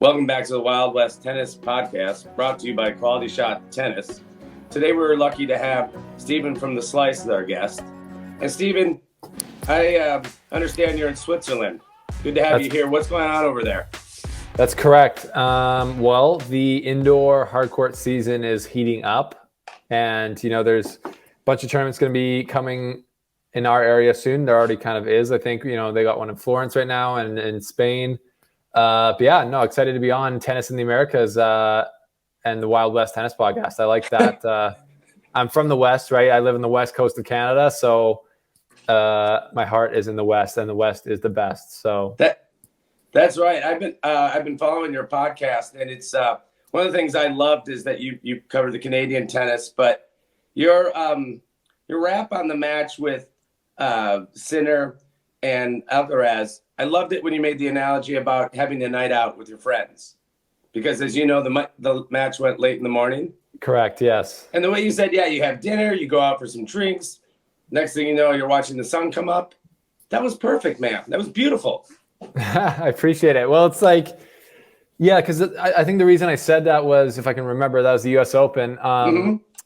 Welcome back to the Wild West Tennis Podast, brought to you by QualityShot Tennis. Today we're lucky to have Stephen from The Slice as our guest. And Stephen, I understand you're in Switzerland. Good to have you here. What's going on over there? That's correct. Well, the indoor hardcourt season is heating up, and there's a bunch of tournaments going to be coming in our area soon. There already kind of is. I think they got one in Florence right now and in Spain. But yeah, no, excited to be on Tennis in the Americas and the Wild West Tennis Podcast. I like that. I'm from the West, right? I live in the West Coast of Canada, so my heart is in the West, and the West is the best. So that's right. I've been following your podcast, and it's one of the things I loved is that you cover the Canadian tennis, but your rap on the match with Sinner and Alcaraz. I loved it when you made the analogy about having a night out with your friends, because as you know, the match went late in the morning. Correct. Yes. And the way you said, yeah, you have dinner, you go out for some drinks. Next thing you know, you're watching the sun come up. That was perfect, man. That was beautiful. I appreciate it. Well, it's like, yeah, because I think the reason I said that was, if I can remember, that was the U.S. Open.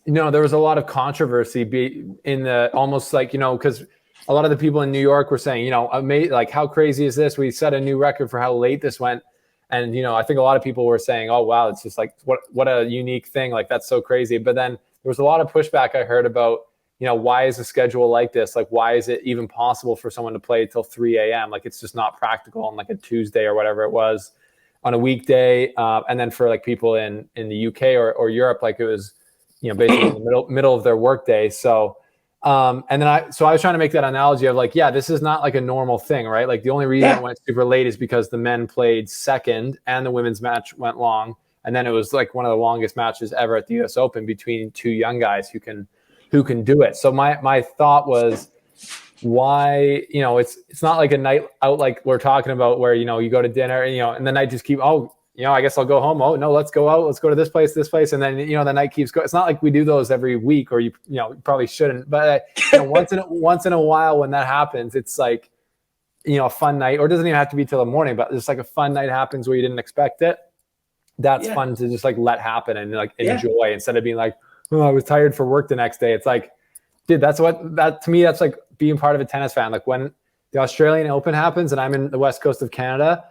There was a lot of controversy in the almost like, because a lot of the people in New York were saying, like, how crazy is this? We set a new record for how late this went. And, I think a lot of people were saying, oh, wow, it's just like, what a unique thing. Like, that's so crazy. But then there was a lot of pushback I heard about, why is the schedule like this? Like, why is it even possible for someone to play till 3 a.m.? Like, it's just not practical on like a Tuesday or whatever it was on a weekday. And then for like people in the UK or Europe, like it was, basically in the middle of their workday. So, and then I was trying to make that analogy of like, yeah, this is not like a normal thing, right? Like the only reason it went super late is because the men played second and the women's match went long. And then it was like one of the longest matches ever at the US Open between two young guys who can do it. So my thought was, why, it's not like a night out like we're talking about where, you go to dinner and, and the night just keep, I guess I'll go home. Oh no, let's go out. Let's go to this place. And then, the night keeps going. It's not like we do those every week, or you probably shouldn't, but once in a while when that happens, it's like, a fun night, or it doesn't even have to be till the morning, but just like a fun night happens where you didn't expect it. That's fun to just like let happen and like enjoy instead of being like, oh, I was tired for work the next day. It's like, dude, to me, that's like being part of a tennis fan. Like when the Australian Open happens and I'm in the West Coast of Canada,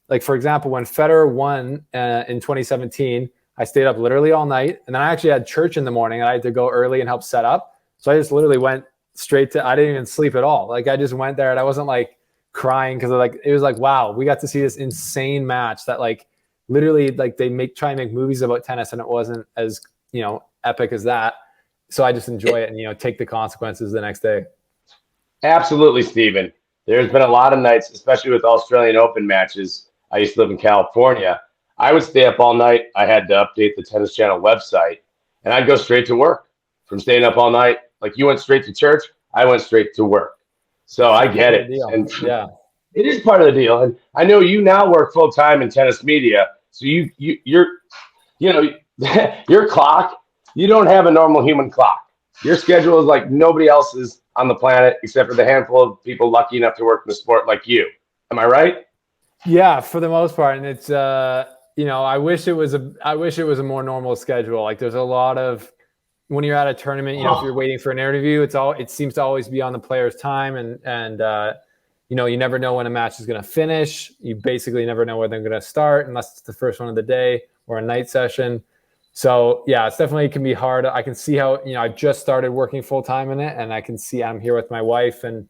like, for example, when Federer won in 2017, I stayed up literally all night. And then I actually had church in the morning and I had to go early and help set up. So I just literally went straight I didn't even sleep at all. Like I just went there and I wasn't like crying because it was like, wow, we got to see this insane match that like literally like they try and make movies about tennis and it wasn't as, epic as that. So I just enjoy it and, take the consequences the next day. Absolutely, Stephen. There's been a lot of nights, especially with Australian Open matches. I used to live in California. I would stay up all night. I had to update the Tennis Channel website, and I'd go straight to work from staying up all night. Like you went straight to church, I went straight to work. So I get it. And yeah, it is part of the deal. And I know you now work full time in tennis media. So you're your clock, you don't have a normal human clock. Your schedule is like nobody else's on the planet except for the handful of people lucky enough to work in the sport like you. Am I right? Yeah, for the most part. And it's, I wish it was a more normal schedule. Like there's a lot of, when you're at a tournament, if you're waiting for an interview, it seems to always be on the player's time. And you never know when a match is going to finish. You basically never know when they're going to start unless it's the first one of the day or a night session. So yeah, it's definitely can be hard. I can see how, I just started working full time in it and I can see I'm here with my wife and,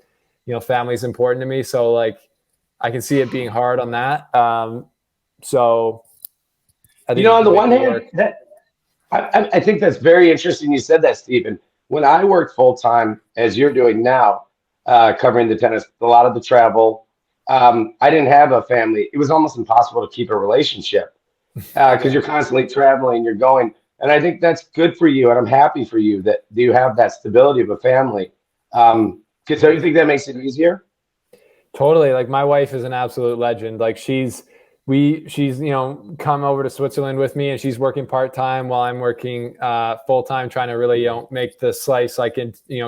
family's important to me. So like, I can see it being hard on that. So I think on the one hand, I think that's very interesting. You said that, Stephen. When I worked full time, as you're doing now, covering the tennis, a lot of the travel, I didn't have a family. It was almost impossible to keep a relationship because you're constantly traveling, you're going. And I think that's good for you. And I'm happy for you that you have that stability of a family. So you think that makes it easier? Totally. Like my wife is an absolute legend. Like she's come over to Switzerland with me and she's working part-time while I'm working full-time, trying to really, make the slice, like,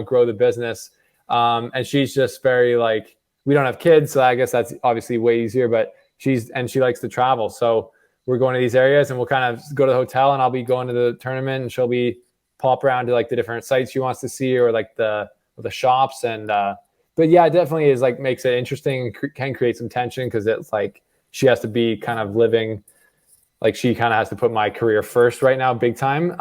grow the business. And she's just very like, we don't have kids. So I guess that's obviously way easier, but she likes to travel. So we're going to these areas, and we'll kind of go to the hotel, and I'll be going to the tournament, and she'll be pop around to like the different sites she wants to see, or like the shops. And but yeah, it definitely is like makes it interesting and can create some tension, because it's like she has to be kind of living, like she kind of has to put my career first right now, big time.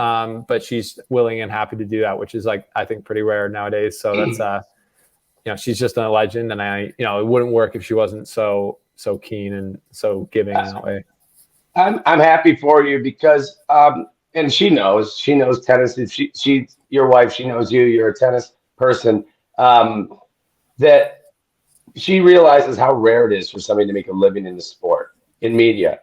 But she's willing and happy to do that, which is like, I think, pretty rare nowadays. So that's she's just a legend, and it wouldn't work if she wasn't so keen and so giving in that way. I'm happy for you because and she knows tennis. She's your wife, she knows you're a tennis person, that she realizes how rare it is for somebody to make a living in the sport, in media.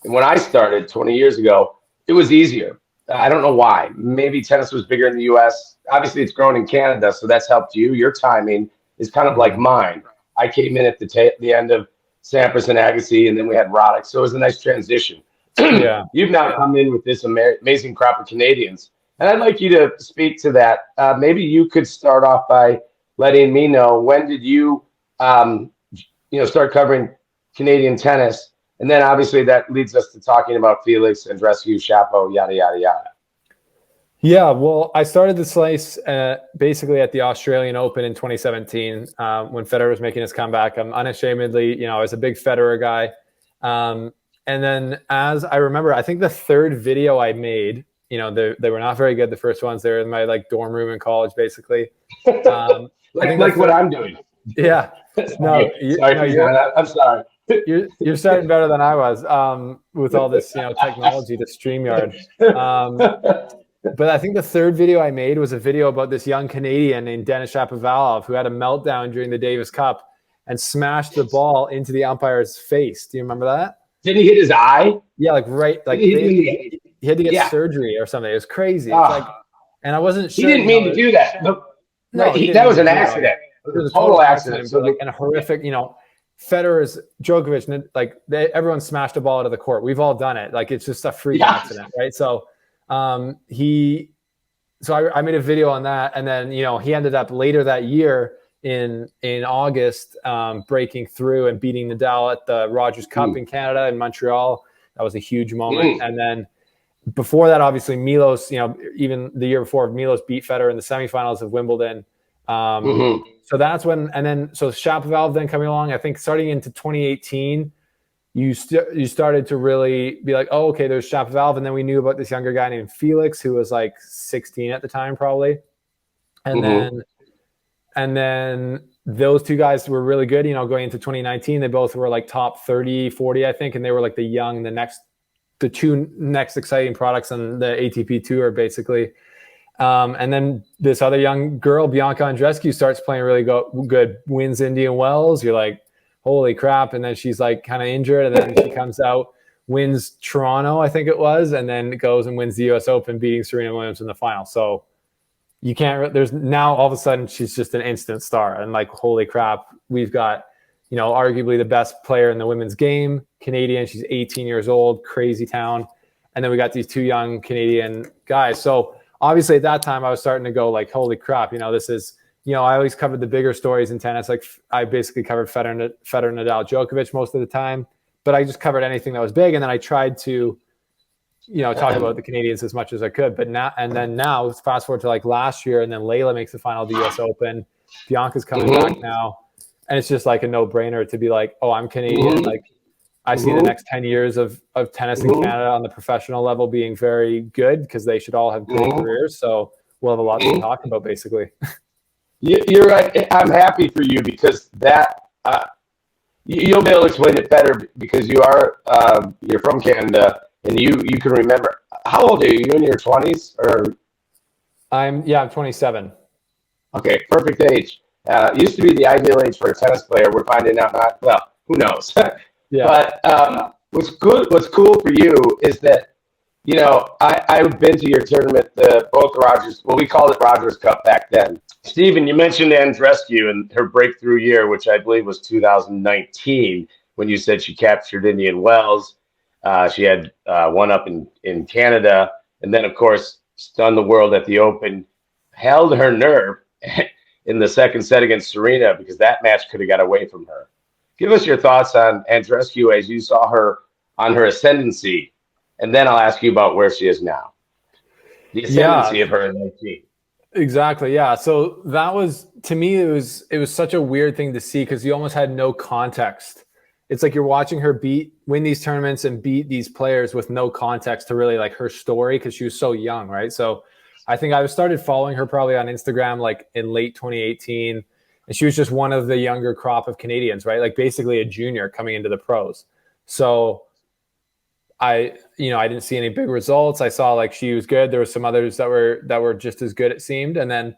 And when I started 20 years ago, it was easier. I don't know why. Maybe tennis was bigger in the US. Obviously, it's grown in Canada, so that's helped you. Your timing is kind of like mine. I came in at the end of Sampras and Agassi, and then we had Roddick, so it was a nice transition. Yeah. You've now come in with this amazing crop of Canadians, and I'd like you to speak to that. Maybe you could start off by letting me know, when did you, start covering Canadian tennis? And then obviously that leads us to talking about Felix, Andreescu, Shapo, yada, yada, yada. Yeah, well, I started the slice basically at the Australian Open in 2017 when Federer was making his comeback. I'm unashamedly, I was a big Federer guy. And then, as I remember, I think the third video I made, they were not very good. The first ones, they were in my like dorm room in college, basically. Like what I'm doing. Yeah. I'm sorry. You're starting better than I was with all this, technology to StreamYard. But I think the third video I made was a video about this young Canadian named Denis Shapovalov, who had a meltdown during the Davis Cup and smashed the ball into the umpire's face. Do you remember that? Did he hit his eye? Yeah, he had to get surgery or something. It was crazy. It's and I wasn't sure. He didn't mean to do that. No, that was an accident. It was a total accident. So and a horrific, Federer's, Djokovic, everyone smashed a ball out of the court. We've all done it. Like, it's just a freak accident, right? So I made a video on that, and then he ended up later that year in August breaking through and beating Nadal at the Rogers Cup in Canada in Montreal. That was a huge moment. And then before that, obviously Milos, even the year before, Milos beat Federer in the semifinals of Wimbledon. So that's when, and then so Shapovalov then coming along. I think starting into 2018, you started to really be like, oh, okay, there's Shapovalov, and then we knew about this younger guy named Felix, who was like 16 at the time, probably. And then those two guys were really good, going into 2019. They both were like top 30, 40, I think, and they were like the two next exciting products on the ATP tour, basically. And then this other young girl, Bianca Andreescu, starts playing really good, wins Indian Wells. You're like, holy crap. And then she's like kind of injured, and then she comes out, wins Toronto, I think it was, and then goes and wins the US Open, beating Serena Williams in the final. So you can't, there's now all of a sudden she's just an instant star, and like, holy crap, we've got, arguably the best player in the women's game, Canadian. She's 18 years old, crazy town. And then we got these two young Canadian guys. So obviously at that time I was starting to go like, holy crap, this is, I always covered the bigger stories in tennis. Like, I basically covered Federer, Nadal, Djokovic most of the time, but I just covered anything that was big. And then I tried to, talk about the Canadians as much as I could. But now fast forward to like last year, and then Layla makes the final of the US Open. Bianca's coming back now. And it's just like a no-brainer to be like, oh, I'm Canadian. Like, I see the next 10 years of tennis in Canada on the professional level being very good, because they should all have great careers. So we'll have a lot to talk about, basically. You're right. I'm happy for you, because that you'll be able to explain it better, because you're from Canada, and you can remember. How old are you? You in your 20s or? I'm 27. Okay, perfect age. Used to be the ideal age for a tennis player. We're finding out not. Well, who knows? Yeah. But what's cool for you is that, I've been to your tournament, both Rogers. Well, we called it Rogers Cup back then. Stephen, you mentioned Andreescu and her breakthrough year, which I believe was 2019, when you said she captured Indian Wells. She had one up in Canada, and then, of course, stunned the world at the Open, held her nerve in the second set against Serena, because that match could have got away from her. Give us your thoughts on Andreescu as you saw her on her ascendancy, and then I'll ask you about where she is now. The ascendancy of her in 19. Exactly. Yeah. So that was, to me, it was such a weird thing to see because you almost had no context. It's like you're watching her win these tournaments and beat these players with no context to really like her story because she was so young, right? So I think I started following her probably on Instagram like in late 2018, and she was just one of the younger crop of Canadians, right? Like basically a junior coming into the pros. So I didn't see any big results. I saw like she was good. There were some others that were just as good, it seemed. And then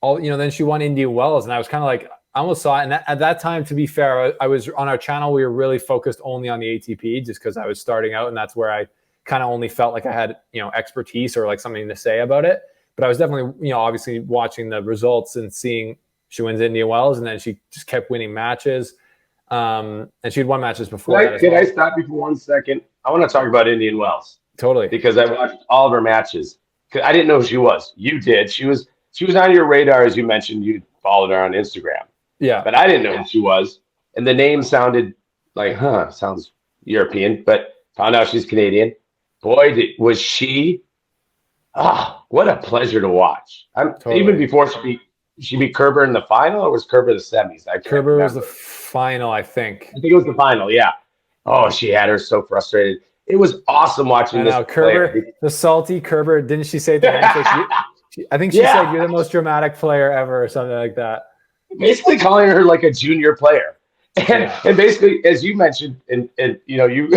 then she won Indian Wells, and I was kind of like, I almost saw it. And at that time, to be fair, I was on our channel. We were really focused only on the ATP just because I was starting out, and that's where I kind of only felt like I had expertise or like something to say about it. But I was definitely obviously watching the results and seeing she wins Indian Wells, and then she just kept winning matches. And she'd won matches before that. Can I stop you for 1 second? I want to talk about Indian Wells. Totally. Because I watched all of her matches. I didn't know who she was. You did. She was on your radar, as you mentioned. You followed her on Instagram. Yeah. But I didn't know who she was. And the name sounded like, sounds European, but found out she's Canadian. Boy, was she. What a pleasure to watch. Totally. Even before she beat Kerber in the final, or was Kerber the semis? Kerber was the final, I think. I think it was the final, yeah. Oh, she had her so frustrated. It was awesome watching this Kerber, player. the salty Kerber. Didn't she say at the handshake? I think she said, "You're the most dramatic player ever," or something like that. Basically calling her like a junior player. And basically, as you mentioned, and you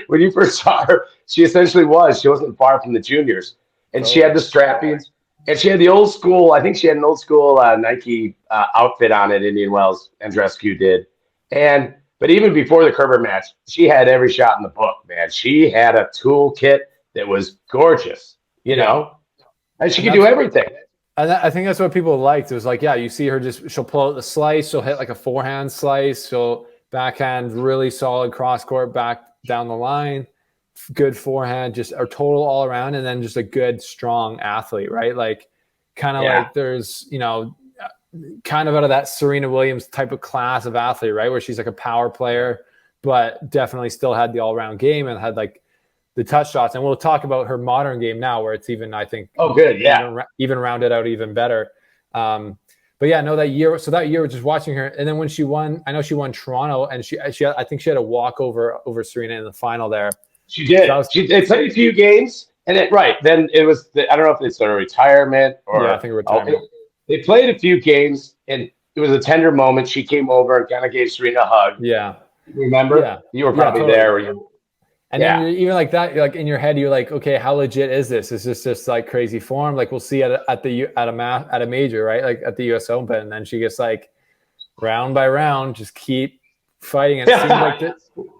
when you first saw her, she essentially was. She wasn't far from the juniors. And she had the strappings. And she had the old school, I think she had an old school Nike outfit on at Indian Wells, Andreescu did. But even before the Kerber match, she had every shot in the book, man. She had a toolkit that was gorgeous, and she could do everything. And I think that's what people liked. It was like, you see her she'll pull out the slice, she'll hit like a forehand slice, she'll backhand really solid cross court back down the line, good forehand, just a total all around, and then just a good, strong athlete, right? Like kind of like there's, kind of out of that Serena Williams type of class of athlete, right? Where she's like a power player, but definitely still had the all-around game and had like the touch shots. And we'll talk about her modern game now, where it's even, I think, even rounded out even better. But that year. So that year, just watching her, and then when she won, I know she won Toronto, and she I think she had a walk over Serena in the final there. She did. They played a few games, and then it was. I don't know if it's a retirement or I think a retirement. They played a few games, and it was a tender moment. She came over and kind of gave Serena a hug. Yeah. Remember? Yeah. You were probably there. And then even like that, like in your head, you're like, okay, how legit is this? Is this just like crazy form? Like we'll see at a major, right? Like at the US Open. And then she gets like round by round, just keep fighting. And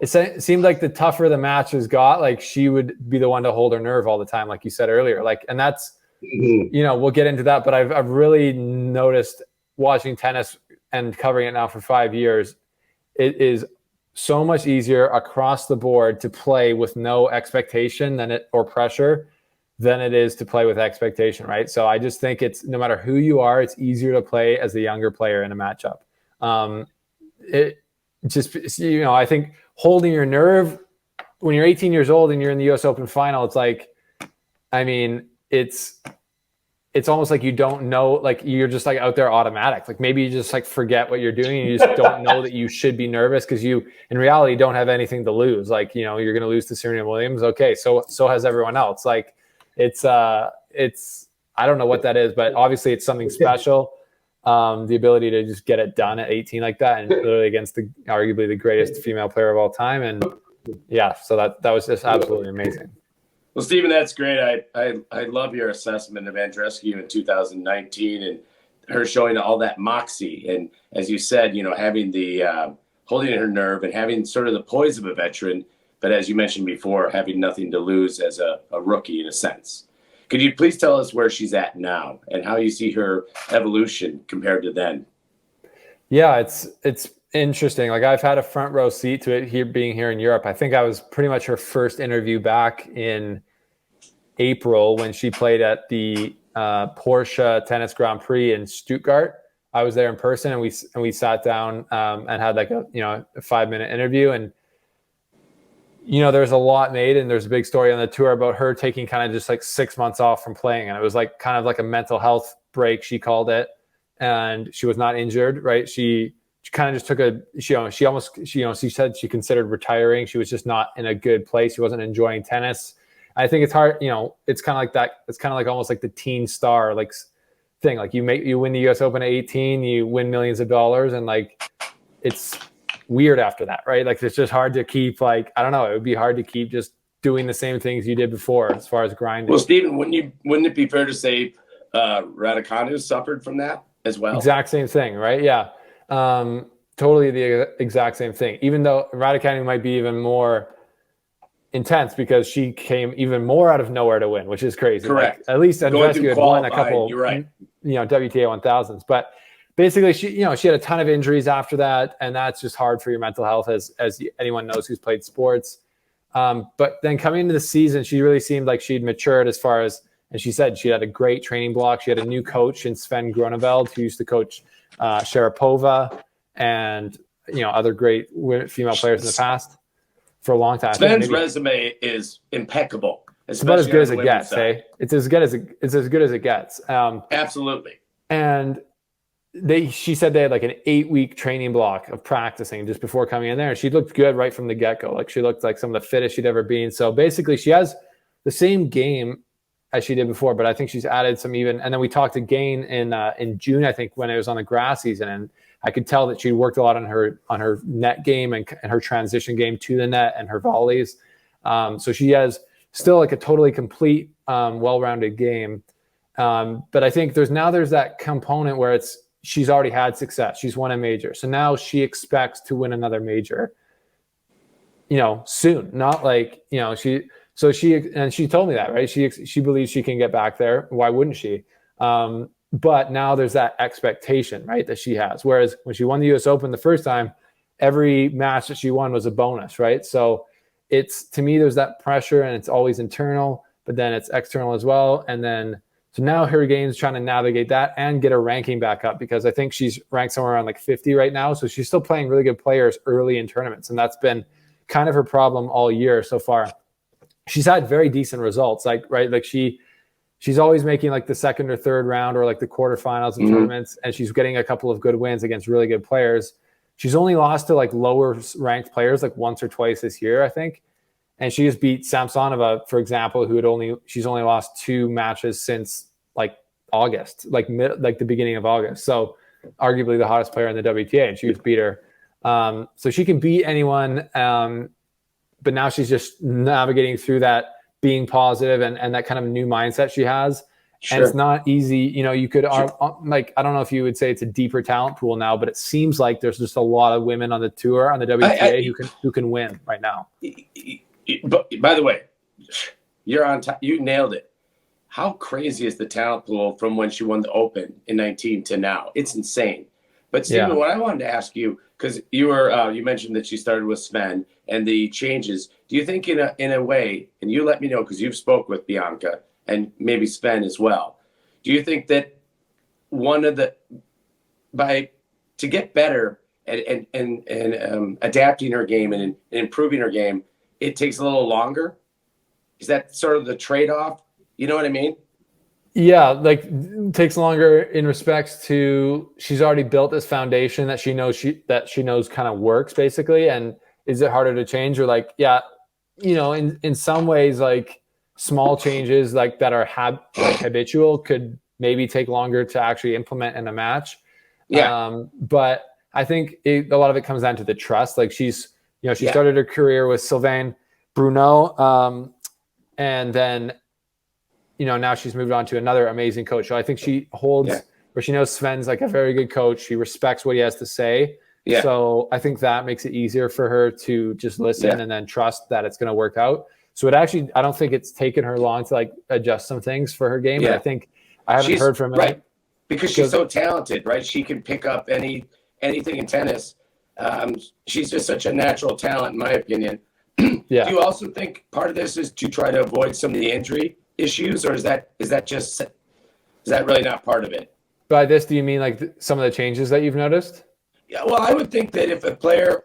it seemed like the tougher the matches got, like she would be the one to hold her nerve all the time, like you said earlier. Like, and that's, we'll get into that, but I've really noticed watching tennis and covering it now for 5 years, it is so much easier across the board to play with no expectation or pressure than it is to play with expectation, right? So I just think it's, no matter who you are, it's easier to play as the younger player in a matchup. I think holding your nerve when you're 18 years old and you're in the US Open final, it's like, I mean, it's almost like you don't know, like you're just like out there automatic. Like maybe you just like forget what you're doing and you just don't know that you should be nervous because you in reality don't have anything to lose. Like, you're going to lose to Serena Williams. Okay. So has everyone else. Like it's I don't know what that is, but obviously it's something special. The ability to just get it done at 18 like that and literally against arguably the greatest female player of all time. And so that was just absolutely amazing. Well, Stephen, that's great. I love your assessment of Andreescu in 2019 and her showing all that moxie. And as you said, having the holding her nerve and having sort of the poise of a veteran, but as you mentioned before, having nothing to lose as a rookie in a sense. Could you please tell us where she's at now and how you see her evolution compared to then? Yeah, it's interesting. Like I've had a front row seat to it being here in Europe. I think I was pretty much her first interview back in April when she played at the Porsche Tennis Grand Prix in Stuttgart. I was there in person, and we sat down and had like a 5-minute interview. And there's a lot made, and there's a big story on the tour about her taking kind of just like 6 months off from playing. And it was like kind of like a mental health break, she called it. And she was not injured, right? She kind of just took she said she considered retiring. She was just not in a good place. She wasn't enjoying tennis. I think it's hard, it's kind of like that. It's kind of like almost like the teen star, like thing. Like you win the US Open at 18, you win millions of dollars, and like, it's weird after that, right? Like, it's just hard to keep, like, I don't know, it would be hard to keep just doing the same things you did before as far as grinding. Well, Stephen, wouldn't it be fair to say Raducanu suffered from that as well? Exact same thing, right? Yeah. Totally the exact same thing, even though Raducanu might be even more intense because she came even more out of nowhere to win, which is crazy. Correct. Like, at least Andreescu had won a couple, you're right. WTA 1000s, but basically she had a ton of injuries after that, and that's just hard for your mental health, as anyone knows who's played sports. But then coming into the season, she really seemed like she'd matured as far as, and she said she had a great training block. She had a new coach in Sven Groneveld, who used to coach Sharapova and other great female players in the past for a long time. Sven's resume is impeccable. It's about as good as it gets. Hey, it's as good as it gets. Absolutely. And she said they had like an 8-week training block of practicing just before coming in there. And she looked good right from the get-go. Like, she looked like some of the fittest she'd ever been. So basically she has the same game as she did before, but I think she's added some even. And then we talked to Gain in June, I think, when it was on the grass season, and I could tell that she worked a lot on her net game and her transition game to the net and her volleys. So she has still like a totally complete, well-rounded game. But I think there's that component where she's already had success. She's won a major. So now she expects to win another major, soon. Not like, she told me that, right? She believes she can get back there. Why wouldn't she? But now there's that expectation, right, that she has. Whereas when she won the US Open the first time, every match that she won was a bonus, right? So to me, there's that pressure, and it's always internal, but then it's external as well. And then, so now her game's trying to navigate that and get her ranking back up, because I think she's ranked somewhere around like 50 right now. So she's still playing really good players early in tournaments. And that's been kind of her problem all year so far. She's had very decent results, she's always making like the second or third round or like the quarterfinals of tournaments, and she's getting a couple of good wins against really good players. She's only lost to like lower ranked players like once or twice this year, I think. And she just beat Samsonova, for example, she's only lost 2 matches since like August, like the beginning of August. So arguably the hottest player in the WTA, and she just beat her. So she can beat anyone. But now she's just navigating through that, being positive and that kind of new mindset she has. Sure. And it's not easy. You could, like, I don't know if you would say it's a deeper talent pool now, but it seems like there's just a lot of women on the tour, on the WTA, who can win right now. But by the way, you're on top. You nailed it. How crazy is the talent pool from when she won the Open in 19 to now? It's insane. But Stephen, what I wanted to ask you, because you mentioned that she started with Sven and the changes. Do you think in a way, and you let me know because you've spoke with Bianca and maybe Sven as well, do you think that to get better and adapting her game and improving her game, it takes a little longer? Is that sort of the trade-off? You know what I mean? Yeah, like, it takes longer in respects to she's already built this foundation that she knows kind of works, basically. And is it harder to change? Or like, in some ways, like, small changes like that are habitual could maybe take longer to actually implement in a match. Yeah. But I think a lot of it comes down to the trust. Like, she started her career with Sylvain Bruneau, and then now she's moved on to another amazing coach. So I think she holds where she knows Sven's like a very good coach. She respects what he has to say. Yeah. So I think that makes it easier for her to just listen and then trust that it's going to work out. So I don't think it's taken her long to like adjust some things for her game. Yeah. But I haven't heard from her. Right. Because she's so talented, right? She can pick up anything in tennis. She's just such a natural talent, in my opinion. Yeah. Do you also think part of this is to try to avoid some of the injury issues, or is that really not part of it? By this, do you mean like some of the changes that you've noticed? Yeah, well, I would think that if a player,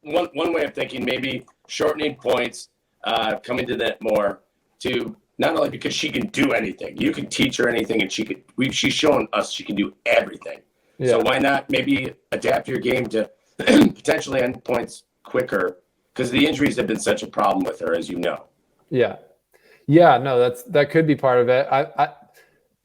one way of thinking, maybe shortening points, coming to that more, to not only because she can do anything. You can teach her anything, and she's shown us she can do everything. Yeah. So why not maybe adapt your game to potentially end points quicker? Because the injuries have been such a problem with her, as you know. Yeah. Yeah, no, that could be part of it.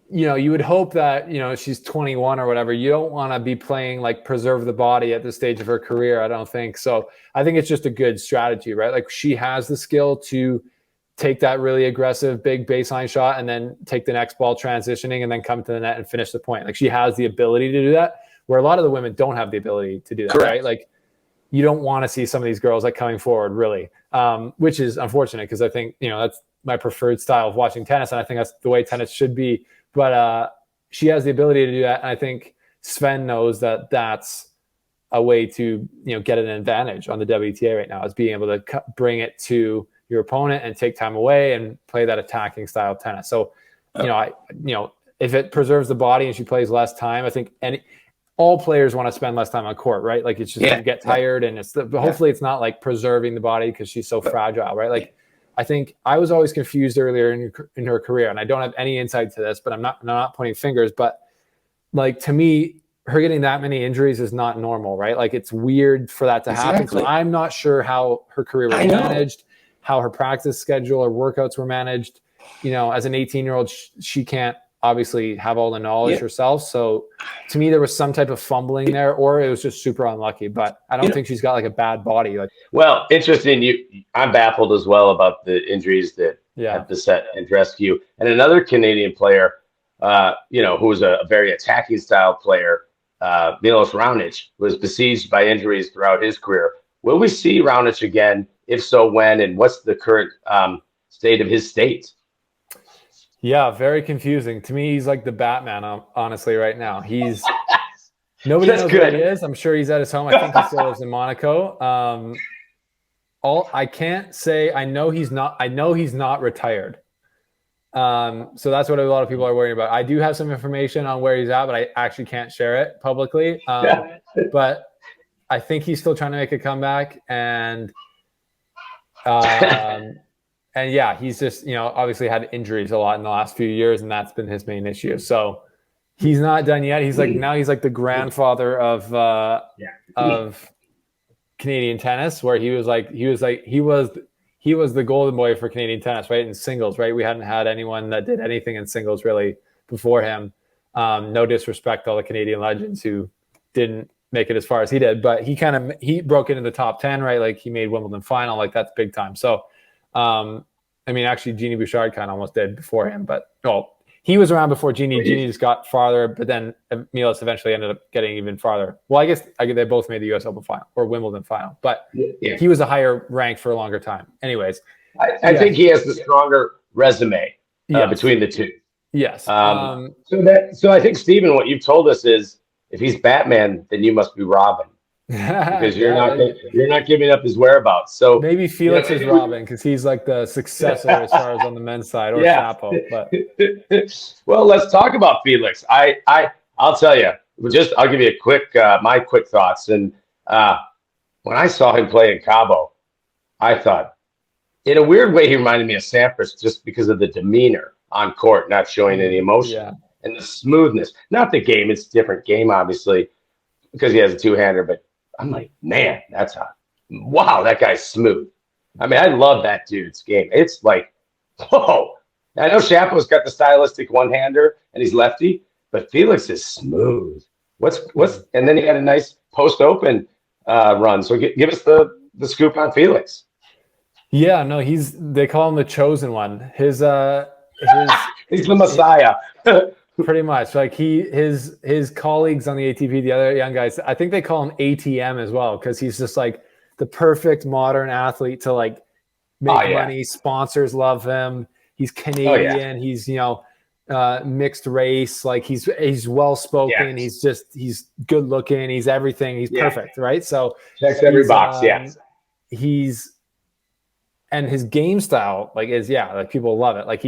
You would hope that, she's 21 or whatever. You don't want to be playing like preserve the body at this stage of her career. I don't think so. I think it's just a good strategy, right? Like she has the skill to take that really aggressive big baseline shot and then take the next ball transitioning and then come to the net and finish the point. Like she has the ability to do that, where a lot of the women don't have the ability to do that. Correct. Right? Like you don't want to see some of these girls like coming forward really, which is unfortunate because I think, that's my preferred style of watching tennis. And I think that's the way tennis should be. But she has the ability to do that. And I think Sven knows that that's a way to, get an advantage on the WTA right now, is being able to bring it to your opponent and take time away and play that attacking style of tennis. So, if it preserves the body and she plays less time, I think all players want to spend less time on court, right? Like it's just you get tired, and hopefully it's not like preserving the body because she's so fragile, right? Like I think I was always confused earlier in her career, and I don't have any insight to this, but I'm not pointing fingers, but like to me, her getting that many injuries is not normal, right? Like it's weird for that to happen. So I'm not sure how her career was managed, how her practice schedule or workouts were managed. As an 18-year-old, she can't obviously have all the knowledge herself. So to me, there was some type of fumbling there, or it was just super unlucky, but I don't think she's got like a bad body. Like, well, interesting. I'm baffled as well about the injuries that have beset Andreescu. And another Canadian player, who was a very attacking style player, Milos Raonic, was besieged by injuries throughout his career. Will we see Raonic again? If so, when? And what's the current state of his state? Yeah, very confusing. To me, he's like the Batman, honestly, right now. Nobody knows where he is. I'm sure he's at his home. I think he still lives in Monaco. I can't say I know he's not retired. So that's what a lot of people are worried about. I do have some information on where he's at, but I actually can't share it publicly. But I think he's still trying to make a comeback, and he's just, obviously had injuries a lot in the last few years, and that's been his main issue. So he's not done yet. He's like, now he's like the grandfather of Canadian tennis, where he was the golden boy for Canadian tennis, right? In singles, right? We hadn't had anyone that did anything in singles really before him. No disrespect to all the Canadian legends who didn't make it as far as he did, but he broke into the top 10, right? Like he made Wimbledon final, like that's big time. So, actually Genie Bouchard kind of almost did before him, but he was around before Genie. Genie just got farther, but then Milos eventually ended up getting even farther. Well, I guess they both made the US Open final or Wimbledon final, but he was a higher rank for a longer time. Anyways, I think he has the stronger resume between the two. Yes. So I think, Stephen, what you've told us is if he's Batman, then you must be Robin. Because you're not giving up his whereabouts. So maybe Felix is Robin because he's like the successor as far as on the men's side, or Shapo. But well, let's talk about Felix. I'll tell you. I'll give you a quick my quick thoughts. And when I saw him play in Cabo, I thought, in a weird way, he reminded me of Sampras just because of the demeanor on court, not showing any emotion and the smoothness. Not the game; it's a different game, obviously, because he has a two-hander, but I'm like, man, wow, that guy's smooth. I mean, I love that dude's game. It's like, whoa. I know Shapo's got the stylistic one-hander and he's lefty, but Felix is smooth. And then he had a nice post-open run. So give us the scoop on Felix. Yeah, no, they call him the chosen one. He's the Messiah. Pretty much. Like his colleagues on the ATP, the other young guys, I think they call him ATM as well, because he's just like the perfect modern athlete to like make money. Sponsors love him. He's Canadian. He's mixed race. Like he's well spoken. He's good looking. He's everything. He's perfect, right? So checks every box. And his game style like people love it. Like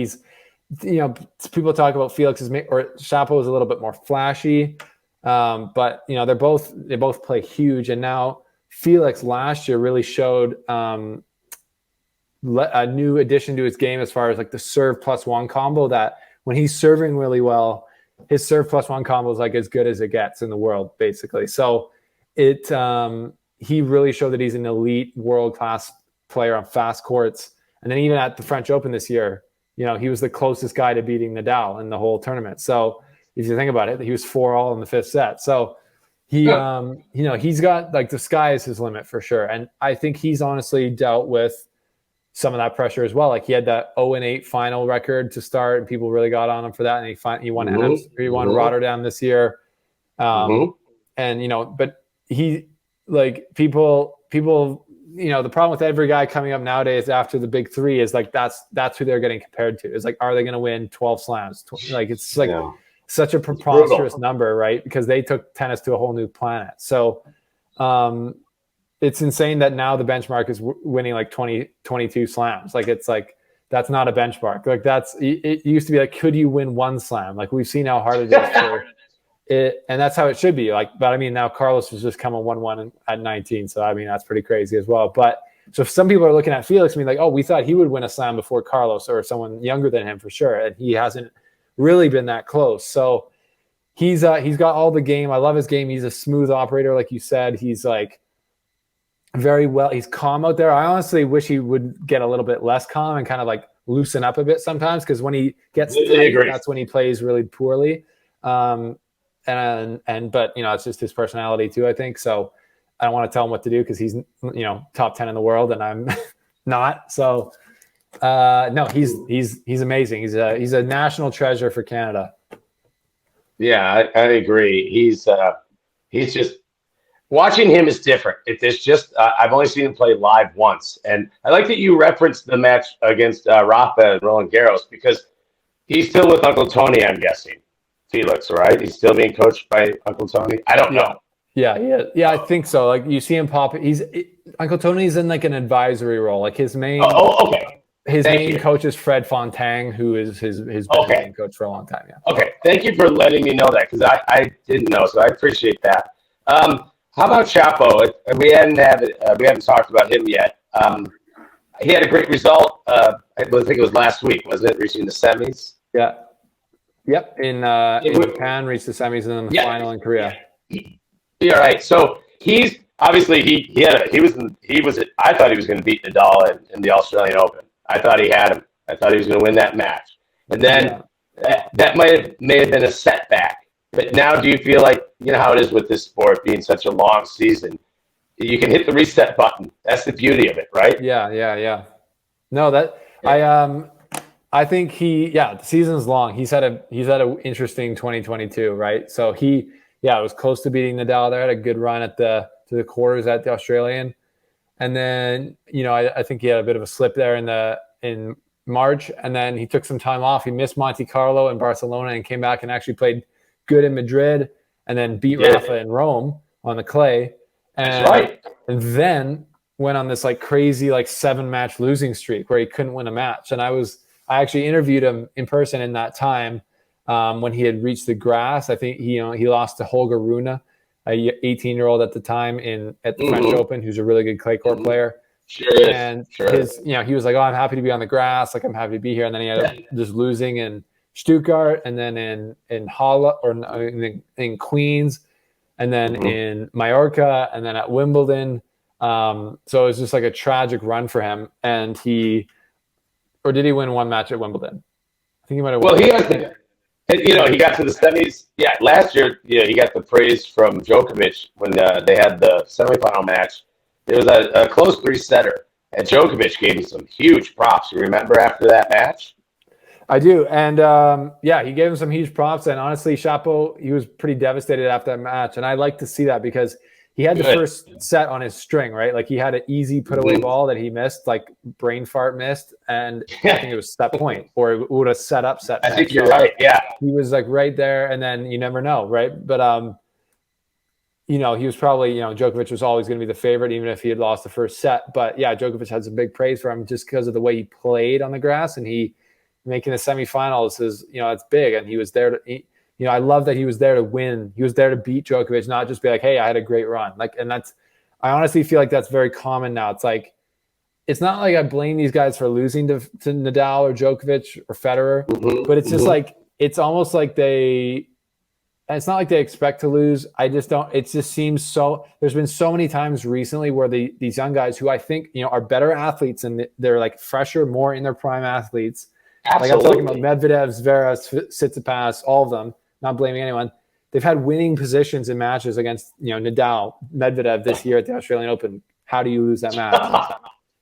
people talk about Felix or Shapo is a little bit more flashy, but they both play huge. And now Felix last year really showed a new addition to his game as far as like the serve +1 combo, that when he's serving really well, his serve +1 combo is like as good as it gets in the world, basically. So he really showed that he's an elite world-class player on fast courts. And then even at the French Open this year, he was the closest guy to beating Nadal in the whole tournament. So if you think about it, he was 4-all in the 5th set. So he's got like the sky is his limit for sure. And I think he's honestly dealt with some of that pressure as well. Like he had that 0-8 final record to start, and people really got on him for that. And he won Rotterdam this year. And but he people the problem with every guy coming up nowadays after the big three is like that's who they're getting compared to. Is like, are they going to win 12 slams? Like it's like such a preposterous number, right? Because they took tennis to a whole new planet. So it's insane that now the benchmark is winning like 22 slams. Like it's like that's not a benchmark. Like it used to be like, could you win 1 slam? Like we've seen how hard it is for it, and that's how it should be. Like, but I mean, now Carlos has just come a 1-1 at 19, so I mean that's pretty crazy as well. But so if some people are looking at Felix and being like, oh, we thought he would win a slam before Carlos or someone younger than him for sure, and he hasn't really been that close. So he's got all the game. I love his game. He's a smooth operator, like you said. He's like very well. He's calm out there. I honestly wish he would get a little bit less calm and kind of like loosen up a bit sometimes, because when he gets tight, that's when he plays really poorly. But it's just his personality too, I think. So I don't want to tell him what to do because he's top 10 in the world and I'm not. So no, he's amazing. He's a national treasure for Canada. Yeah, I agree. He's just watching him is different. It's just I've only seen him play live once, and I like that you referenced the match against Rafa and Roland Garros, because he's still with Uncle Tony, I'm guessing. Felix, right? He's still being coached by Uncle Tony. I don't know. Yeah, I think so. Like you see him pop. Uncle Tony's in like an advisory role. Like his main. Okay. His main coach is Fred Fontang, who is his main coach for a long time. Yeah. Okay. Thank you for letting me know that, because I didn't know, so I appreciate that. How about Shapo? We haven't talked about him yet. He had a great result. I think it was last week, wasn't it? Reaching the semis. Yeah. Yep. In Japan, reached the semis and then the final in Korea. Yeah. Right. So he's obviously I thought he was going to beat Nadal in the Australian Open. I thought he had him. I thought he was going to win that match. And then that may have been a setback. But now, do you feel like, how it is with this sport being such a long season, you can hit the reset button? That's the beauty of it, right? Yeah. No, I think the season's long. He's had an interesting 2022, right? So it was close to beating Nadal there. Had a good run to the quarters at the Australian. And then, I think he had a bit of a slip there in March, and then he took some time off. He missed Monte Carlo and Barcelona and came back and actually played good in Madrid, and then beat Rafa in Rome on the clay. That's right. And then went on this like crazy 7-match losing streak where he couldn't win a match. And I actually interviewed him in person in that time when he had reached the grass. I think he lost to Holger Rune, a 18-year-old at the time at the French Open, who's a really good clay court player. Sure and he was like, oh, I'm happy to be on the grass. Like, I'm happy to be here. And then he had just losing in Stuttgart, and then in Halle, or in Queens, and then in Mallorca, and then at Wimbledon. So it was just like a tragic run for him. And did he win one match at Wimbledon? I think he might have won. Well, he got to the semis. Yeah, last year, he got the praise from Djokovic when they had the semifinal match. It was a close 3-setter, and Djokovic gave him some huge props. You remember after that match? I do. And he gave him some huge props. And honestly, Shapo, he was pretty devastated after that match. And I like to see that, because he had the first set on his string, right? Like he had an easy put away ball that he missed, like brain fart missed. And I think it was set point, or it would have set up set. I think you're right. Yeah. He was like right there. And then you never know. Right. But, he was probably, Djokovic was always going to be the favorite, even if he had lost the first set. But yeah, Djokovic had some big praise for him just because of the way he played on the grass, and he making the semifinals is, it's big. And he was there I love that he was there to win. He was there to beat Djokovic, not just be like, hey, I had a great run. I honestly feel like that's very common now. It's like, it's not like I blame these guys for losing to Nadal or Djokovic or Federer, but it's just like, it's almost like it's not like they expect to lose. I just don't, it just seems so, there's been so many times recently where these young guys who I think, are better athletes and they're like fresher, more in their prime athletes. Absolutely. Like I'm talking about Medvedev, Zverev, Tsitsipas, all of them, not blaming anyone. They've had winning positions in matches against, Nadal, Medvedev this year at the Australian Open. How do you lose that match?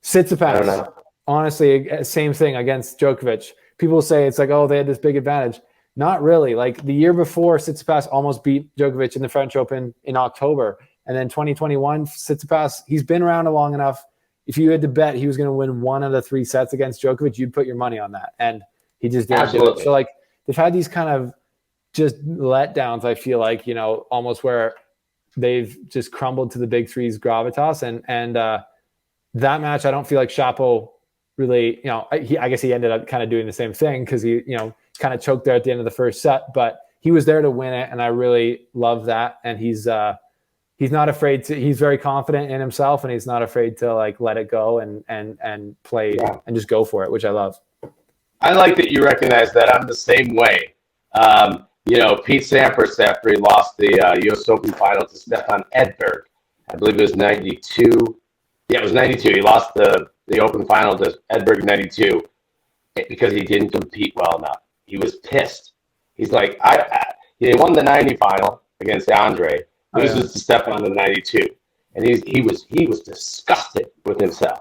Tsitsipas, honestly, same thing against Djokovic. People say it's like, oh, they had this big advantage. Not really. Like the year before, Tsitsipas almost beat Djokovic in the French Open in October. And then 2021, Tsitsipas, he's been around long enough. If you had to bet he was going to win one of the 3 sets against Djokovic, you'd put your money on that. And he just didn't do it. So like they've had these kind of just letdowns, I feel like, almost where they've just crumbled to the big three's gravitas. And that match, I don't feel like Shapo really, I guess he ended up kind of doing the same thing because he, kind of choked there at the end of the first set, but he was there to win it. And I really love that. And he's not afraid to, he's very confident in himself and he's not afraid to like let it go and play and just go for it, which I love. I like that you recognize that. I'm the same way. Pete Sampras, after he lost the U.S. Open final to Stefan Edberg, I believe it was 92. Yeah, it was 92. He lost the Open final to Edberg 92 because he didn't compete well enough. He was pissed. He's like, he won the 90 final against Andre. Loses to Stefan in the 92. And he was disgusted with himself.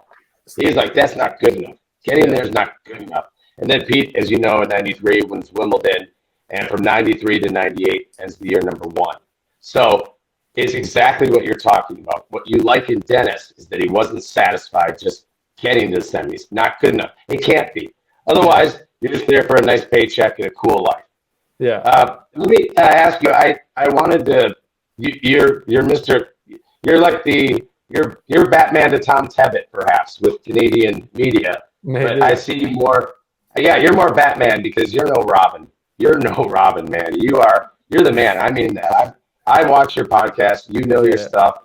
He's like, that's not good enough. Getting there is not good enough. And then Pete, as you know, in 93 wins Wimbledon. And from 93 to 98 ends the year number 1. So it's exactly what you're talking about. What you like in Dennis is that he wasn't satisfied just getting to the semis. Not good enough. It can't be. Otherwise, you're just there for a nice paycheck and a cool life. Yeah. Let me ask you. I wanted to. You're like you're Batman to Tom Tebbit, perhaps, with Canadian media. Maybe. But I see you more. Yeah, you're more Batman because you're no Robin. You're no Robin, man. You're the man. I mean, I watch your podcast. You know your stuff.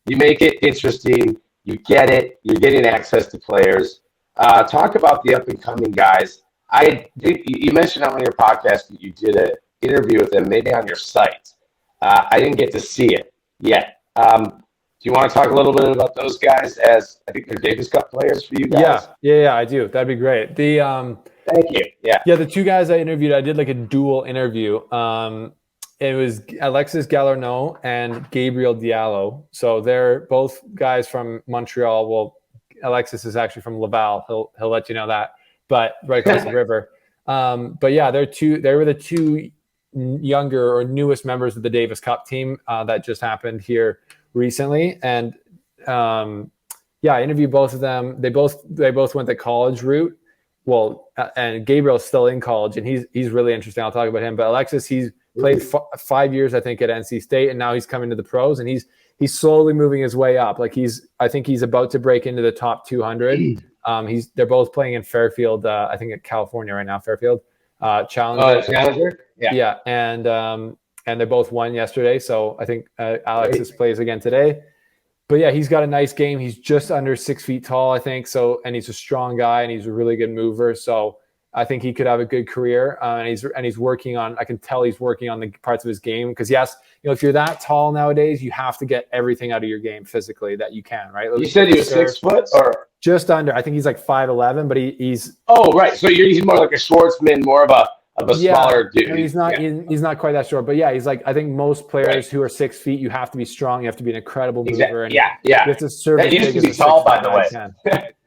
You make it interesting. You get it. You're getting access to players. Talk about the up and coming guys. You mentioned on your podcast that you did an interview with them, maybe on your site. I didn't get to see it yet. Do you want to talk a little bit about those guys as I think they're Davis Cup players for you guys? Yeah, I do. That'd be great. Thank you. Yeah, the 2 guys I interviewed, I did like a dual interview. It was Alexis Gallardino and Gabriel Diallo. So they're both guys from Montreal. Well, Alexis is actually from Laval. He'll let you know that, but right across the river. But yeah, they were the 2 younger or newest members of the Davis Cup team that just happened here recently. And I interviewed both of them. They both went the college route. Well, and Gabriel's still in college, and he's really interesting. I'll talk about him. But Alexis, he's played 5 years, I think, at NC State, and now he's coming to the pros, and he's slowly moving his way up. Like I think he's about to break into the top 200. They're both playing in Fairfield, I think at California right now, Fairfield Challenger. Challenger. Yeah, and they both won yesterday, so I think Alexis plays again today. But yeah, he's got a nice game. He's just under 6 feet tall, I think. So, and he's a strong guy, and he's a really good mover. So, I think he could have a good career. And he's working on. I can tell he's working on the parts of his game because yes, if you're that tall nowadays, you have to get everything out of your game physically that you can. Right? You said he was 6 foot, or just under. I think he's like 5'11", but he's. Oh right, so he's more like a Schwartzman, more of a smaller dude. He's not. He's not quite that short, but yeah, he's like. I think most players who are 6 feet, you have to be strong. You have to be an incredible mover. And you have to serve. That used to be tall, by the way.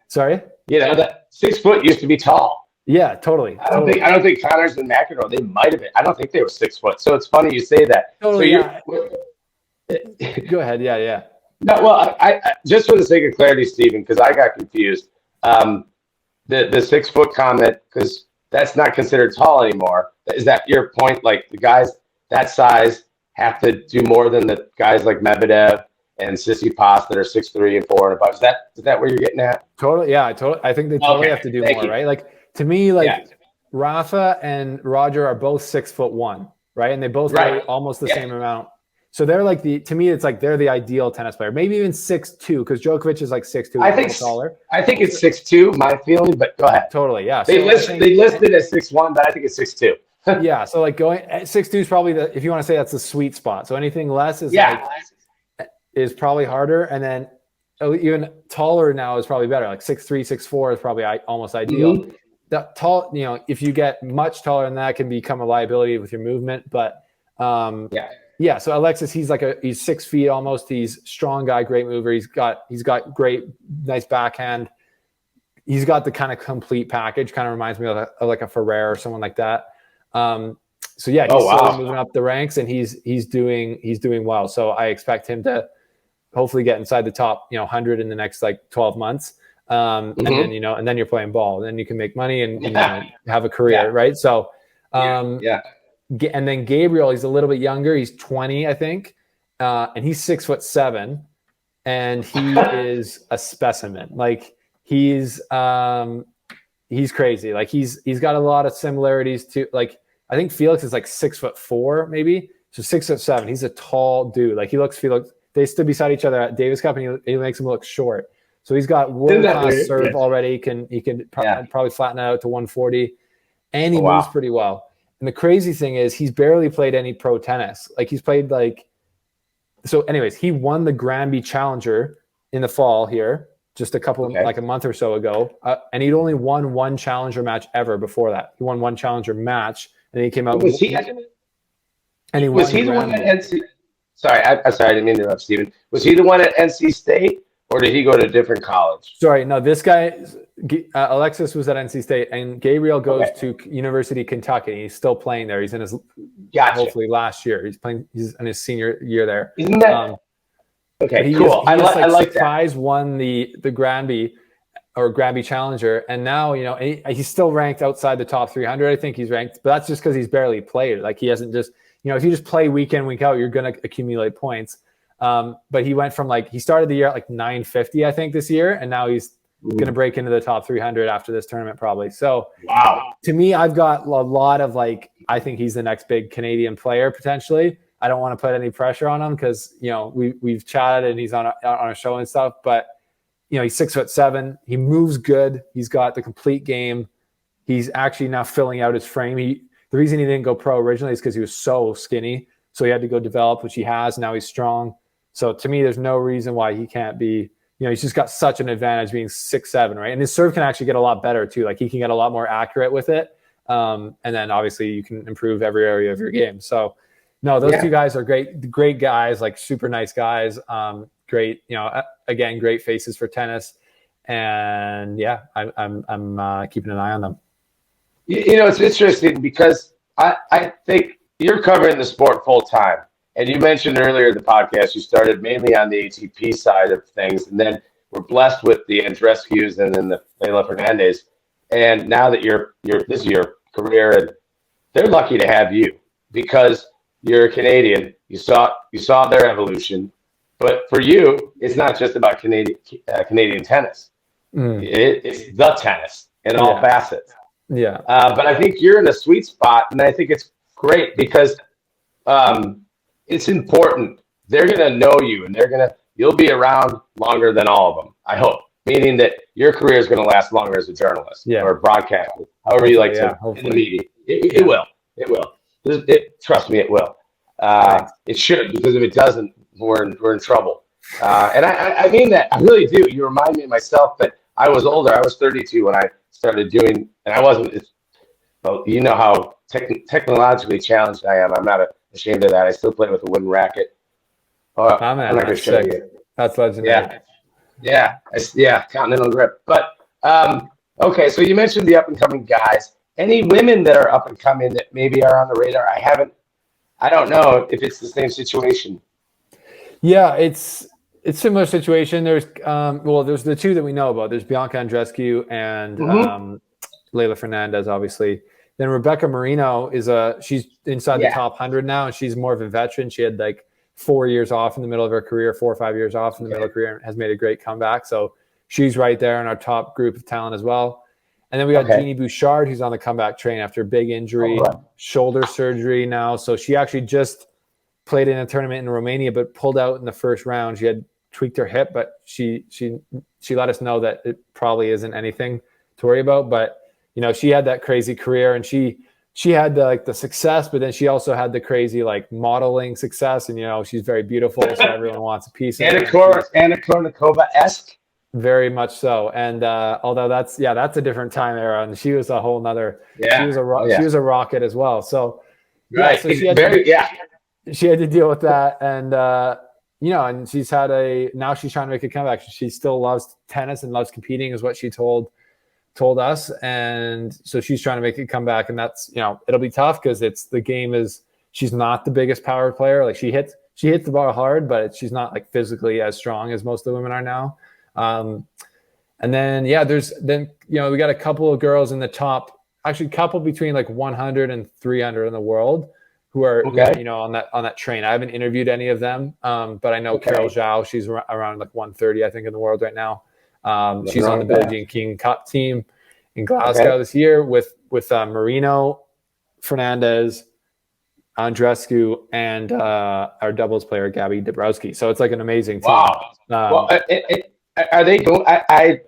Sorry. That 6 foot used to be tall. Yeah, totally. I don't think Connors and McEnroe, they might have been. I don't think they were 6 foot. So it's funny you say that. Totally. So Go ahead. Yeah. No, well, I just for the sake of clarity, Stephen, because I got confused. The 6 foot comment, because that's not considered tall anymore. Is that your point? Like the guys that size have to do more than the guys like Medvedev and Tsitsipas that are 6'3" and 4 and above. Is that where you're getting at? Totally. Yeah. I think they totally have to do more, right? Like to me, Rafa and Roger are both 6'1", right? And they both weigh almost the same amount. So they're like to me, it's like they're the ideal tennis player. Maybe even 6'2", because Djokovic is like 6'2". I think taller. I think it's 6'2", my feeling, but go ahead. Totally, yeah. They listed it as 6'1", but I think it's 6'2". Yeah, so like going at 6'2" is probably if you want to say that's the sweet spot. So anything less is is probably harder, and then even taller now is probably better. Like 6'3", 6'4" is probably almost ideal. Mm-hmm. That tall, if you get much taller than that, it can become a liability with your movement. But yeah. So Alexis, he's 6 feet almost. He's strong guy, great mover. He's got great, nice backhand. He's got the kind of complete package. Kind of reminds me of like a Ferrer or someone like that. So yeah, he's slowly moving up the ranks, and he's doing well. So I expect him to hopefully get inside the top 100 in the next like 12 months. And then and then you're playing ball. Then you can make money and have a career, right? So and then Gabriel, he's a little bit younger. He's 20, I think, and he's 6'7", and he is a specimen. Like he's crazy. Like he's got a lot of similarities to, like, I think Felix is like 6'4", maybe. So 6'7". He's a tall dude. Like Felix. They stood beside each other at Davis Cup, and he makes him look short. So he's got world-class serve already. He can probably flatten it out to 140, and he moves pretty well. And the crazy thing is, he's barely played any pro tennis. Like he's played so. Anyways, he won the Granby Challenger in the fall here, just like a month or so ago, and he'd only won one Challenger match ever before that. He won one Challenger match, and then he came out. Was he the one at NC? Sorry, I'm sorry, I didn't mean to interrupt, Stephen. Was he the one at NC State, or did he go to a different college? Sorry, no, this guy, Alexis, was at NC State, and Gabriel goes to University of Kentucky. He's still playing there. He's in his hopefully last year. He's in his senior year there. Isn't that cool? I like that. Won the Granby or Granby Challenger, and now he's still ranked outside the top 300. I think he's ranked, but that's just because he's barely played. Like he hasn't just. If you just play week in, week out, you're going to accumulate points. But he went from he started the year at 950, I think, this year. And now he's going to break into the top 300 after this tournament, probably. So to me, I've got a lot of I think he's the next big Canadian player, potentially. I don't want to put any pressure on him because, we've chatted and he's on a show and stuff. But, he's 6'7". He moves good. He's got the complete game. He's actually now filling out his frame. The reason he didn't go pro originally is because he was so skinny. So he had to go develop, which he has. Now he's strong. So to me, there's no reason why he can't be, he's just got such an advantage being 6'7", right? And his serve can actually get a lot better too. Like he can get a lot more accurate with it. And then obviously you can improve every area of your game. So no, those two guys are great guys, like super nice guys. Great, again, great faces for tennis. And I'm keeping an eye on them. It's interesting because I think you're covering the sport full time. And you mentioned earlier in the podcast, you started mainly on the ATP side of things, and then we're blessed with the Andreescus and then the Leylah Fernandez. And now that this is your career, and they're lucky to have you because you're a Canadian. You saw their evolution. But for you, it's not just about Canadian tennis. It's the tennis in all facets. Yeah. But I think you're in a sweet spot, and I think it's great because it's important. They're going to know you, and you'll be around longer than all of them, I hope. Meaning that your career is going to last longer as a journalist or a broadcaster, however you like to in the media. It will. It will. Trust me, it will. It should, because if it doesn't, we're in trouble. And I mean that. I really do. You remind me of myself, but I was older. I was 32 when I started doing, and I wasn't, you know how technologically challenged I am. I'm not ashamed of that. I still play with a wooden racket. I'm not going to show you. That's legendary. Yeah, continental grip. But, okay, so you mentioned the up-and-coming guys. Any women that are up-and-coming that maybe are on the radar? I don't know if it's the same situation. Yeah, it's a similar situation. There's the two that we know about. There's Bianca Andreescu and Leylah Fernandez, obviously. Then Rebecca Marino she's inside the top 100 now, and she's more of a veteran. She had 4 years off in the middle of her career, 4 or 5 years off in the middle of her career, and has made a great comeback. So she's right there in our top group of talent as well. And then we got Genie Bouchard, who's on the comeback train after a big injury, shoulder surgery now. So she actually just played in a tournament in Romania, but pulled out in the first round. She had tweaked her hip, but she let us know that it probably isn't anything to worry about. But you know, she had that crazy career, and she had the success, but then she also had the crazy like modeling success, and you know, she's very beautiful, so everyone wants a piece of her. Anna Kournikova-esque. Very much so. And although that's a different time era, and she was a whole nother. She was a rocket as well. So right, so she had to deal with that, and you know, and now she's trying to make a comeback. She still loves tennis and loves competing, is what she told us, and so she's trying to make a comeback, and that's, you know, it'll be tough because she's not the biggest power player. Like she hits the ball hard, but she's not like physically as strong as most of the women are now. And then you know, we got a couple of girls in the top, actually a couple between like 100 and 300 in the world who are you know, on that train. I haven't interviewed any of them, but I know Carol Zhao, she's around like 130 I think in the world right now. She's on the Billie Jean King Cup team in Glasgow this year with Marino, Fernandez, Andreescu, and our doubles player Gabby Dabrowski. So it's like an amazing team. Wow. Are they going?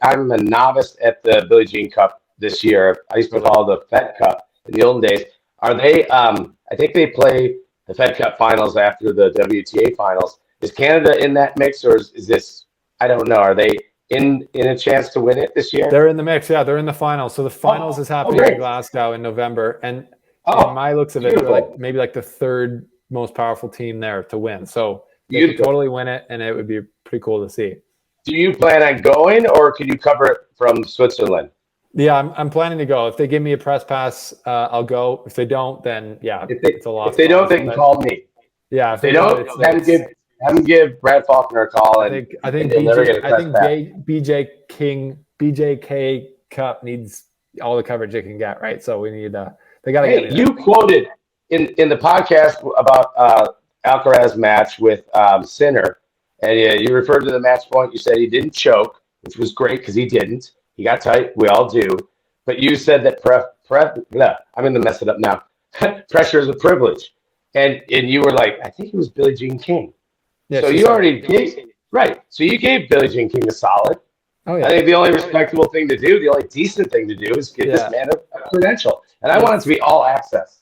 I'm a novice at the Billie Jean Cup this year. I used to follow the Fed Cup in the olden days. Are they? I think they play the Fed Cup finals after the WTA finals. Is Canada in that mix, or is this? I don't know. Are they in a chance to win it this year? They're in the mix. Yeah, they're in the finals. So the finals is happening in Glasgow in November, and in my looks of it, they're like maybe like the third most powerful team there to win. So they could totally win it, and it would be pretty cool to see. Do you plan on going, or can you cover it from Switzerland? Yeah, I'm planning to go. If they give me a press pass, I'll go. If they don't, then it's a loss. If they don't, they can call me. Yeah, if they don't, have them give Brad Falkner a call. I think BJK Cup needs all the coverage it can get, right? So we need they got to get it. You quoted in the podcast about Alcaraz match with Sinner, and you referred to the match point. You said he didn't choke, which was great because he didn't. He got tight. We all do. But you said that I'm going to mess it up now. Pressure is a privilege. And you were like, I think it was Billie Jean King. Yeah, so you already gave, right. So you gave Billie Jean King a solid. Oh, yeah. I think the only respectable thing to do, the only decent thing to do is give this man a credential. And I want it to be all access.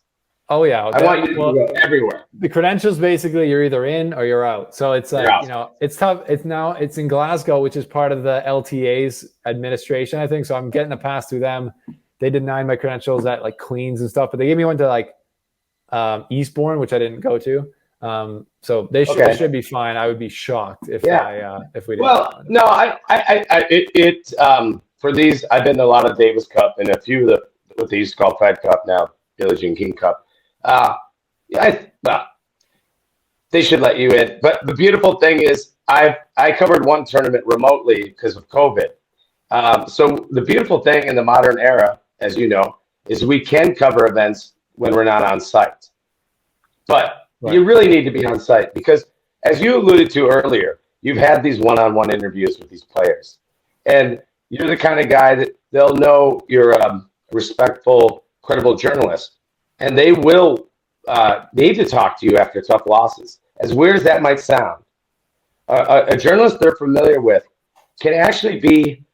Oh, yeah. I want you to go everywhere. The credentials, basically, you're either in or you're out. So it's like, you know, it's tough. It's in Glasgow, which is part of the LTA's administration, I think. So I'm getting a pass through them. They denied my credentials at like Queens and stuff, but they gave me one to like Eastbourne, which I didn't go to. So they should be fine. I would be shocked if we didn't. Well, no, for these, I've been to a lot of Davis Cup and a few of what they used to call Fed Cup now, Billie Jean King Cup. They should let you in. But the beautiful thing is, I covered one tournament remotely because of COVID. So the beautiful thing in the modern era, as you know, is we can cover events when we're not on site. But you really need to be on site because, as you alluded to earlier, you've had these one-on-one interviews with these players. And you're the kind of guy that they'll know you're a respectful, credible journalist. And they will need to talk to you after tough losses. As weird as that might sound, a journalist they're familiar with can actually be,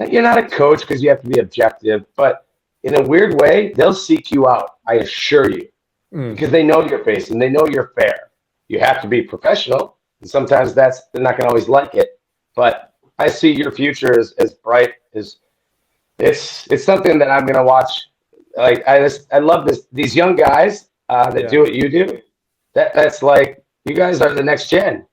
you're not a coach because you have to be objective, but in a weird way, they'll seek you out, I assure you, because they know your face and they know you're fair. You have to be professional, and sometimes they're not going to always like it, but I see your future as bright as it's something that I'm going to watch. Like I love these young guys that do what you do. That's like, you guys are the next gen.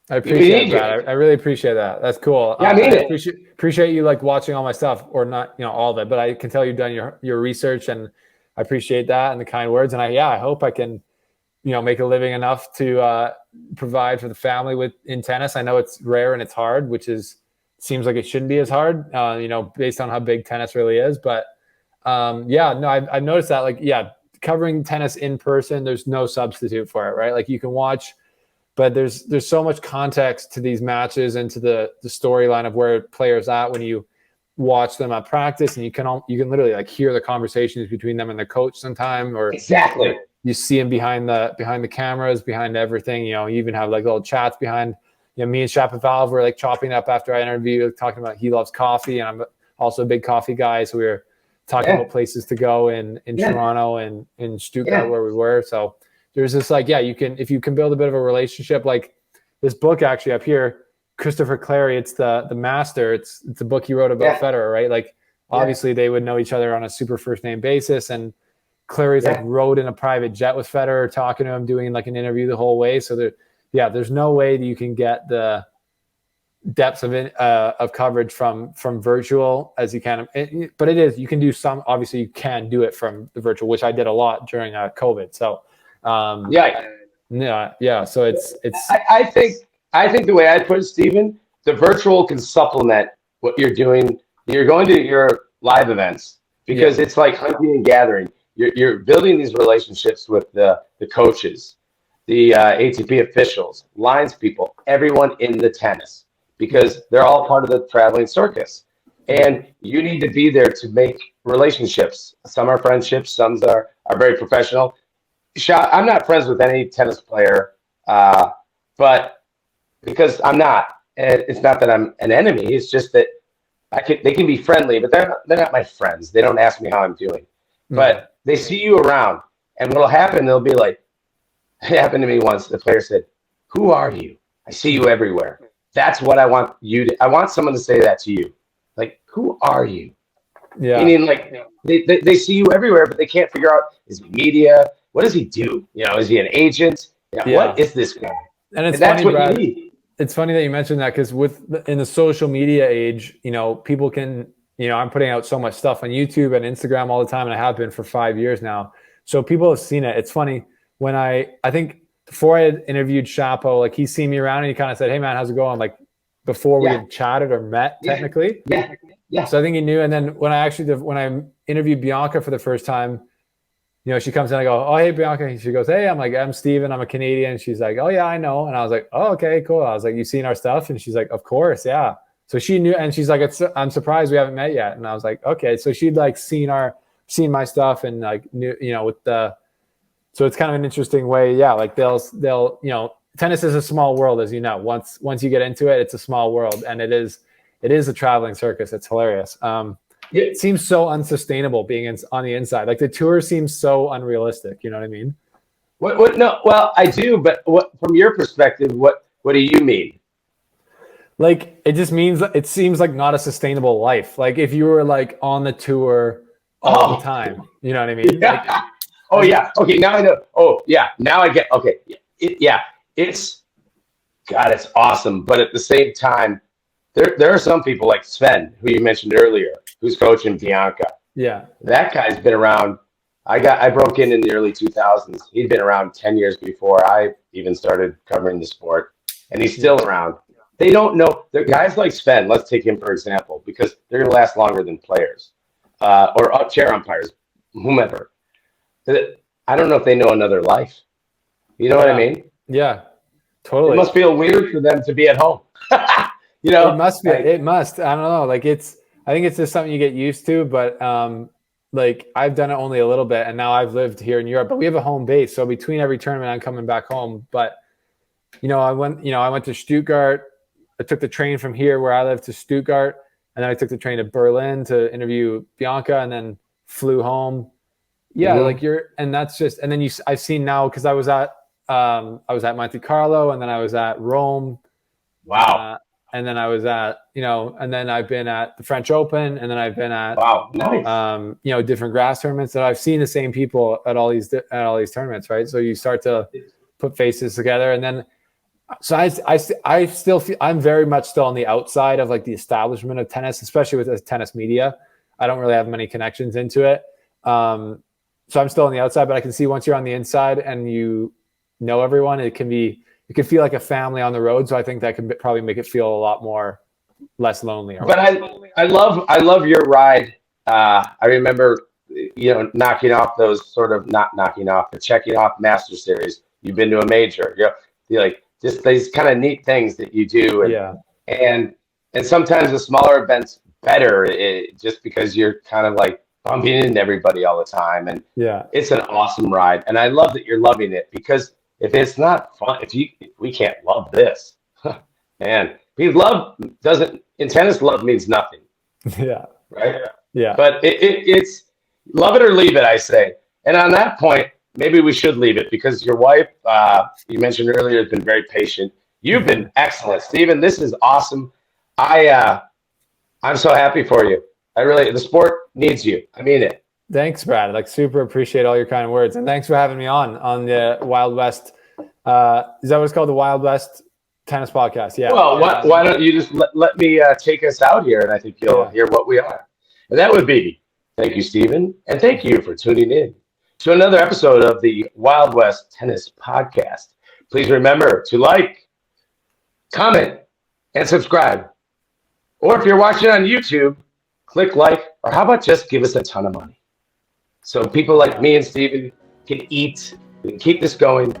I appreciate that. I really appreciate that. That's cool. Yeah, I appreciate you like watching all my stuff, or not, you know, all of it, but I can tell you've done your research, and I appreciate that and the kind words. And I hope I can, you know, make a living enough to provide for the family in tennis. I know it's rare and it's hard, seems like it shouldn't be as hard, you know, based on how big tennis really is. But I've noticed that, like, covering tennis in person, there's no substitute for it, right? Like you can watch, but there's so much context to these matches and to the storyline of where players at when you watch them at practice, and you can literally like hear the conversations between them and the coach sometime, or exactly you see him behind the cameras, behind everything. You even have like little chats behind. Me and Shapo were like chopping up after I interviewed, talking about he loves coffee, and I'm also a big coffee guy. So we were talking about places to go in Toronto and in Stuttgart where we were. So there's this like, if you can build a bit of a relationship, like this book actually up here, Christopher Clary, it's the Master. It's a book he wrote about Federer, right? Like obviously they would know each other on a super first name basis, and Clary's like rode in a private jet with Federer, talking to him, doing like an interview the whole way. So there's no way that you can get the depths of coverage from virtual as you can. But you can do some. Obviously, you can do it from the virtual, which I did a lot during COVID. So So it's. I think the way I put it, Stephen, the virtual can supplement what you're doing. You're going to your live events because it's like hunting and gathering. You're building these relationships with the coaches, the ATP officials, lines people, everyone in the tennis, because they're all part of the traveling circus. And you need to be there to make relationships. Some are friendships, some are very professional. I'm not friends with any tennis player, but because I'm not. And it's not that I'm an enemy. It's just that they can be friendly, but they're not my friends. They don't ask me how I'm doing. But they see you around, and what'll happen, they'll be like, it happened to me once. The player said, "Who are you? I see you everywhere." That's what I want I want someone to say that to you. Like, who are you? Yeah. Meaning, like, they see you everywhere, but they can't figure out, is he media? What does he do? Is he an agent? What is this guy? And that's funny, Brad, you need. It's funny that you mentioned that, because in the social media age, people can, I'm putting out so much stuff on YouTube and Instagram all the time, and I have been for 5 years now. So people have seen it. It's funny when I think before I had interviewed Shapo, like he's seen me around and he kind of said, "Hey man, how's it going?" Like before we had chatted or met technically. Yeah. So I think he knew. And then when I interviewed Bianca for the first time, she comes in, I go, "Oh, hey Bianca." And she goes, "Hey," I'm like, "I'm Steven, I'm a Canadian." She's like, "Oh yeah, I know." And I was like, "Oh, okay, cool." I was like, "You seen our stuff?" And she's like, "Of course, yeah." So she knew, and she's like, "I'm surprised we haven't met yet." And I was like, "Okay." So she'd like seen my stuff and like knew, so it's kind of an interesting way. Yeah. Like they'll, tennis is a small world, as you know. Once you get into it, it's a small world, and it is a traveling circus. It's hilarious. It seems so unsustainable being on the inside. Like the tour seems so unrealistic. You know what I mean? What? No. Well, I do, but from your perspective, what do you mean? Like it just means it seems like not a sustainable life. Like if you were like on the tour all the time, you know what I mean? Yeah. Okay. Now I know. Oh yeah. Now I get. Okay. It's awesome, but at the same time, there are some people like Sven, who you mentioned earlier, who's coaching Bianca. Yeah. That guy's been around. I broke in the early 2000s. He'd been around 10 years before I even started covering the sport, and he's still around. They don't know. They're guys like Sven. Let's take him for example, because they're going to last longer than players or chair umpires, whomever. I don't know if they know another life. You know what I mean? Yeah, totally. It must feel weird for them to be at home. It must be. It must. I don't know. Like I think it's just something you get used to. But like I've done it only a little bit, and now I've lived here in Europe. But we have a home base, so between every tournament, I'm coming back home. But I went to Stuttgart. I took the train from here where I live to Stuttgart, and then I took the train to Berlin to interview Bianca, and then flew home. Yeah, like and that's just, and then I've seen now, because I was at Monte Carlo, and then I was at Rome. Wow. And then I was at, and then I've been at the French Open, and then I've been at, nice. Different grass tournaments, that I've seen the same people at all these tournaments, right? So you start to put faces together, and then, so I still feel I'm very much still on the outside of like the establishment of tennis, especially with the tennis media. I don't really have many connections into it. So I'm still on the outside, but I can see once you're on the inside and you know everyone, it can feel like a family on the road. So I think that can probably make it feel a lot less lonely. But I love your ride. I remember, knocking off those sort of not knocking off, but checking off Master Series. You've been to a major. You're like just these kind of neat things that you do. And, and sometimes the smaller events better, just because you're kind of like bumping into everybody all the time. And Yeah. it's an awesome ride. And I love that you're loving it, because if it's not fun, if we can't love this, man, because love doesn't, in tennis, love means nothing. Yeah. Right. Yeah. But it's love it or leave it, I say. And on that point, maybe we should leave it, because your wife, you mentioned earlier, has been very patient. You've been excellent, Stephen. This is awesome. I'm so happy for you. The sport needs you. I mean it. Thanks, Brad. Like, super appreciate all your kind words, and thanks for having me on the Wild West. Is that what it's called, the Wild West Tennis Podcast? Yeah. Well, why don't you just let me take us out here, and I think you'll hear what we are. And that would be, thank you, Stephen, and thank you for tuning in to another episode of the Wild West Tennis Podcast. Please remember to like, comment, and subscribe. Or if you're watching on YouTube, click like, or how about just give us a ton of money, so people like me and Stephen can eat, we can keep this going.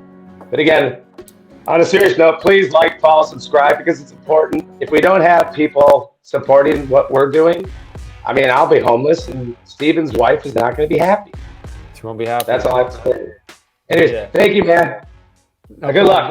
But again, on a serious note, please like, follow, subscribe, because it's important. If we don't have people supporting what we're doing, I mean, I'll be homeless, and Stephen's wife is not going to be happy. She won't be happy. That's all I have to say. Anyways, thank you, man. Good luck.